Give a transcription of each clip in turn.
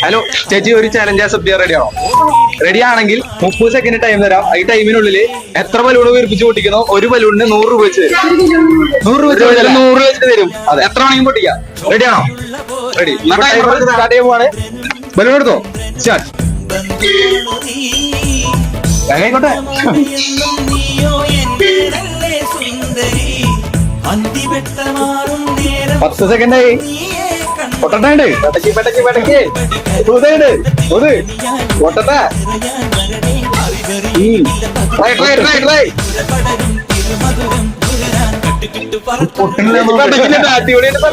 Hello ചേച്ചി, ഒരു challenge accept ചെയ്യാൻ റെഡിയാണോ? റെഡി ആണെങ്കിൽ 30 സെക്കൻഡ് ടൈം തരാം. ഈ ടൈമിനുള്ളിൽ എത്ര ബലൂൺ വീർപ്പിച്ച് പൊട്ടിക്കുന്നോ ഒരു ബലൂണിന് 100 രൂപ വെച്ച് തരും. 100 രൂപ വെച്ചിട്ട് തരും. അതെ, എത്ര വേണമെങ്കിലും പൊട്ടിക്കാം. റെഡിയാണോ? റെഡി. സ്റ്റാർട്ട് ചെയ്യാൻ പോവാണ്. ബലൂൺ എടുത്തോ. സ്റ്റാർട്ട്. ആയിക്കോട്ടെ. 10 സെക്കൻഡായി. പൊട്ടട്ടുണ്ട്. പെട്ടക്ക്. പൊട്ടട്ടെ.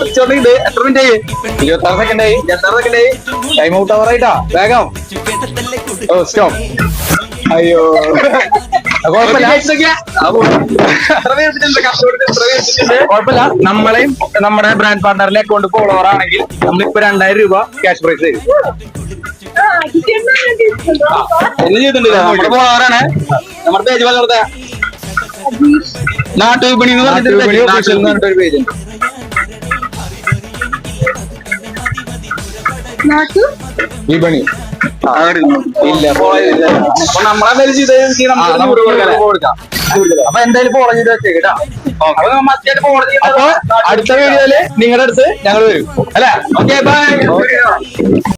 ിച്ചോണ്ട് എത്ര മിനിറ്റ്? 26 സെക്കൻഡായി. ടൈം ഔട്ട് ആവറായിട്ടാ. വേഗം. ഓ, സ്റ്റോപ്പ്. അയ്യോ, കുഴപ്പമില്ല. നമ്മളെയും നമ്മുടെ ബ്രാൻഡ് പാർട്ണറിലെ അക്കൗണ്ട് ഫോളോവർ ആണെങ്കിൽ നമ്മളിപ്പോ 2000 രൂപ ക്യാഷ് പ്രൈസ് തരും. ഒന്നും ചെയ്തിട്ടില്ല. നമ്മുടെ ഫോളോവറാണ്. നമ്മുടെ പേജ് വളർത്ത നാട്ടുവിപണി എന്ന് പറഞ്ഞിട്ട് ഒരു പേജ് ഉണ്ട്. വിപണി ഇല്ല, ഫോളോ ചെയ്തില്ല. അപ്പൊ നമ്മളെ പേര് ചെയ്ത് കൊടുക്കാം. അപ്പൊ എന്തായാലും ഫോളോ ചെയ്ത് വെച്ചേക്കാ. അപ്പൊ അടുത്ത വീഡിയോയില് നിങ്ങളുടെ അടുത്ത് ഞങ്ങൾ വരും അല്ലെ? Okay, by.